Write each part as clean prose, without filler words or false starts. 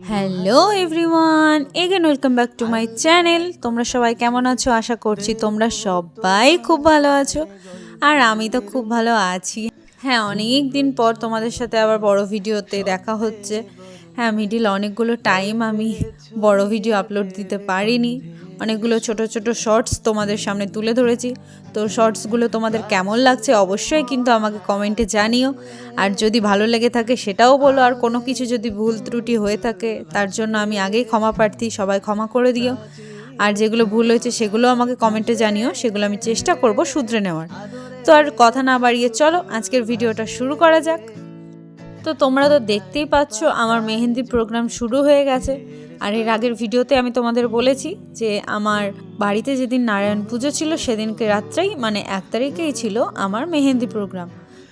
Hello everyone, again welcome back to my channel. তোমরা সবাই কেমন আছো? আশা করছি তোমরা সবাই খুব ভালো আছো, আর আমি তো খুব ভালো আছি। হ্যাঁ, অনেক দিন পর তোমাদের সাথে আবার বড় ভিডিওতে দেখা হচ্ছে। হ্যাঁ, মিডিল অনেকগুলো টাইম আমি বড় ভিডিও আপলোড দিতে পারিনি, অনেকগুলো ছোট ছোট শর্টস তোমাদের সামনে তুলে ধরেছি। তো শর্টসগুলো তোমাদের কেমন লাগছে অবশ্যই কিন্তু আমাকে কমেন্টে জানিও, আর যদি ভালো লেগে থাকে সেটাও বলো। আর কোনো কিছু যদি ভুল ত্রুটি হয়ে থাকে তার জন্য আমি আগেই ক্ষমা প্রার্থী, সবাই ক্ষমা করে দিও। আর যেগুলো ভুল হয়েছে সেগুলো আমাকে কমেন্টে জানিও, সেগুলো আমি চেষ্টা করব শুধরে নেওয়ার। তো আর কথা না বাড়িয়ে চলো আজকের ভিডিওটা শুরু করা যাক। তো তোমরা তো দেখতেই পাচ্ছ আমার মেহেন্দি প্রোগ্রাম শুরু হয়ে গেছে। আর এর আগের ভিডিওতে আমি তোমাদের বলেছি যে আমার বাড়িতে যেদিন নারায়ণ পুজো ছিল সেদিনকে রাত্রেই মানে 1 তারিখেই ছিল আমার মেহেন্দি প্রোগ্রাম।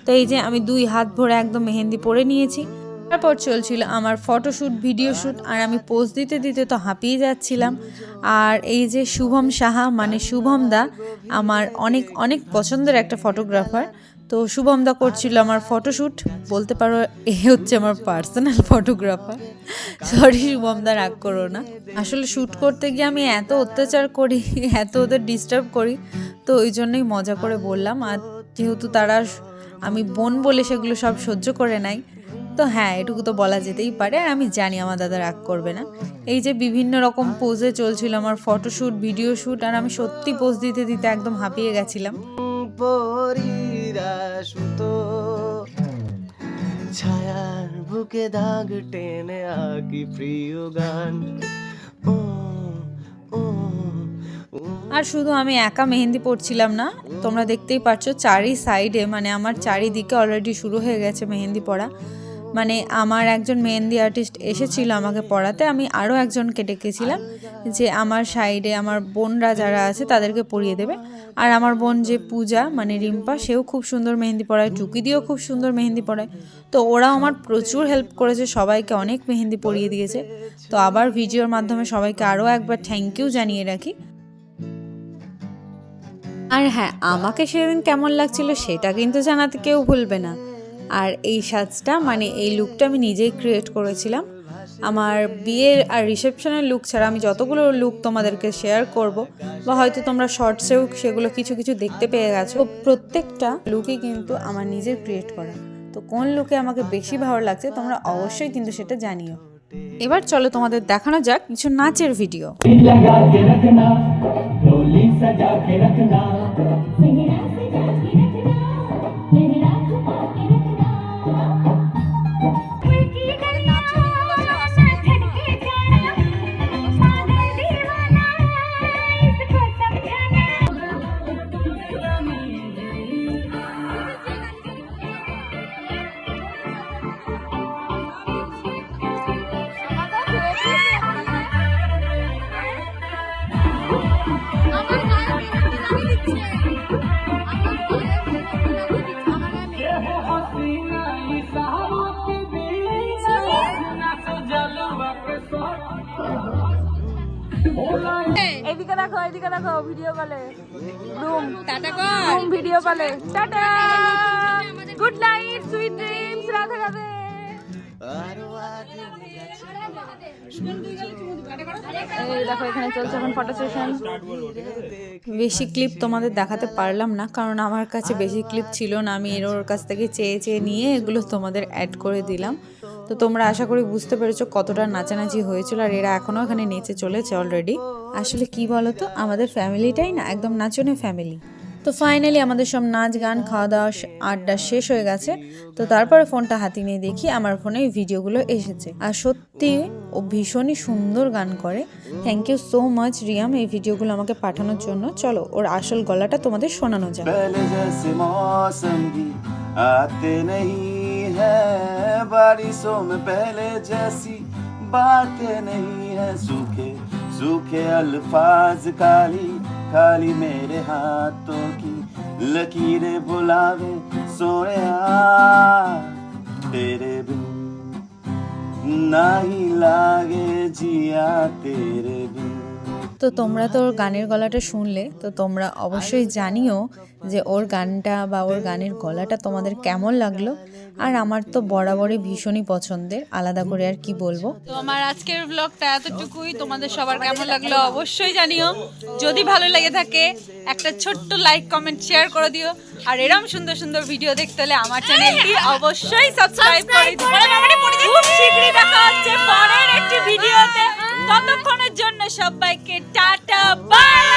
তো এই যে আমি 2 হাত ভরে একদম মেহেন্দি পরে নিয়েছি। তারপর চলছিল আমার ফটোশ্যুট, ভিডিও শ্যুট, আর আমি পোজ দিতে দিতে তো হাঁপিয়ে যাচ্ছিলাম। আর এই যে শুভম সাহা মানে শুভম দা আমার অনেক অনেক পছন্দের একটা ফটোগ্রাফার। তো শুভম দা করছিল আমার ফটোশ্যুট, বলতে পারো এ হচ্ছে আমার পার্সোনাল ফটোগ্রাফার। সরি শুভম দা, রাগ করো না। আসলে শ্যুট করতে গিয়ে আমি এত অত্যাচার করি, এত ওদের ডিস্টার্ব করি, তো ওই জন্যই মজা করে বললাম। আর যেহেতু তারা আমি বোন বলে সেগুলো সব সহ্য করে নাই, তো হ্যাঁ এটুকু তো বলা যেতেই পারে। আর আমি জানি আমার দাদা রাগ করবে না। এই যে বিভিন্ন রকম পোজে চলছিল আমার ফটোশ্যুট, ভিডিও শ্যুট, আর আমি সত্যি পোজ দিতে দিতে একদম হাঁপিয়ে গেছিলাম। ছায়ার বুকে দাগ টেনে আঁকি প্রিয় গান। আর শুধু আমি একা মেহেন্দি পড়ছিলাম না, তোমরা দেখতেই পাচ্ছ চারি সাইডে মানে আমার চারিদিকে অলরেডি শুরু হয়ে গেছে মেহেন্দি পড়া। মানে আমার একজন মেহেন্দি আর্টিস্ট এসেছিল আমাকে পড়াতে, আমি আরও একজনকে ডেকেছিলাম যে আমার সাইডে আমার বোনরা যারা আছে তাদেরকে পরিয়ে দেবে। আর আমার বোন যে পূজা মানে রিম্পা, সেও খুব সুন্দর মেহেন্দি পড়ায়, টুকি দিয়েও খুব সুন্দর মেহেন্দি পড়ায়। তো ওরাও আমার প্রচুর হেল্প করেছে, সবাইকে অনেক মেহেন্দি পরিয়ে দিয়েছে। তো আবার ভিডিওর মাধ্যমে সবাইকে আরও একবার থ্যাংক ইউ জানিয়ে রাখি। আর হ্যাঁ, আমাকে সেদিন কেমন লাগছিল সেটা কিন্তু জানাতে কেউ ভুলবে না। আর এই সাজটা মানে এই লুকটা আমি নিজেই ক্রিয়েট করেছিলাম। আমার বিয়ের আর রিসেপশনের লুক ছাড়া আমি যতগুলো লুক তোমাদেরকে শেয়ার করব, বা হয়তো তোমরা শর্টসেও সেগুলো কিছু কিছু দেখতে পেয়ে গেছো, প্রত্যেকটা লুকই কিন্তু আমার নিজের ক্রিয়েট করা। তো কোন লুকে আমাকে বেশি ভালো লাগছে তোমরা অবশ্যই কিন্তু সেটা জানিও। এবার চলো তোমাদের দেখানো যাক কিছু নাচের ভিডিও। এদিকে দেখো, এদিকে দেখো, ভিডিও কলে রুম টাটা কর, রুম ভিডিও কলে tata, good night, sweet dreams, Radhe Radhe. এই দেখো এখানে চলছে এখন ফটো সেশন। বেশি ক্লিপ তোমাদের দেখাতে পারলাম না কারণ আমার কাছে বেশি ক্লিপ ছিল না, আমি ওর কাছ থেকে চেয়ে চেয়ে নিয়ে এগুলো তোমাদের অ্যাড করে দিলাম। তো তোমরা আশা করি বুঝতে পেরেছো কতটা নাচানাচি হয়েছিল, আর এরা এখনও এখানে নেচে চলেছে অলরেডি। আসলে কি বলতো, আমাদের ফ্যামিলিটাই না একদম নাচনে ফ্যামিলি। তো ফাইনালি আমাদের সব নাচ গান খাওয়া দাওয়া আড্ডা শেষ হয়ে গেছে। তো তারপরে ফোনটা হাতে নিয়ে দেখি আমার ফোনে এই ভিডিওগুলো এসেছে, আর সত্যি ও ভীষণই সুন্দর গান করে। থ্যাংক ইউ সো মাচ রিয়াম এই ভিডিওগুলো আমাকে পাঠানোর জন্য। চলো ওর আসল গলাটা তোমাদের শোনানো যাক। आते नहीं है बारिशों में पहले जैसी बातें नहीं है, सूखे सूखे अल्फाज काली खाली मेरे हाथों की लकीरें बुलावे सोने तेरे बिन नहीं लागे जिया तेरे बिन। তো তোমরা তো ওর গানের গলাটা শুনলে, তো তোমরা অবশ্যই জানিও যে ওর গানটা বা ওর গানের গলাটা তোমাদের কেমন লাগলো। আর আমার তো বরাবরই ভীষণই পছন্দের, আলাদা করে আর কি বলবো। তো আমার আজকের ব্লগটা এতটুকুই, তোমাদের সবার কেমন লাগলো অবশ্যই জানিও। যদি ভালো লেগে থাকে একটা ছোট্ট লাইক কমেন্ট শেয়ার করে দিও। আর এরকম সুন্দর সুন্দর ভিডিও দেখতে হলে আমার চ্যানেলটি অবশ্যই সাবস্ক্রাইব করে দিও। খুব শীঘ্রই দেখা হচ্ছে পরের একটি ভিডিওতে। ততক্ষণের জন্য সবাইকে টাটা বাই।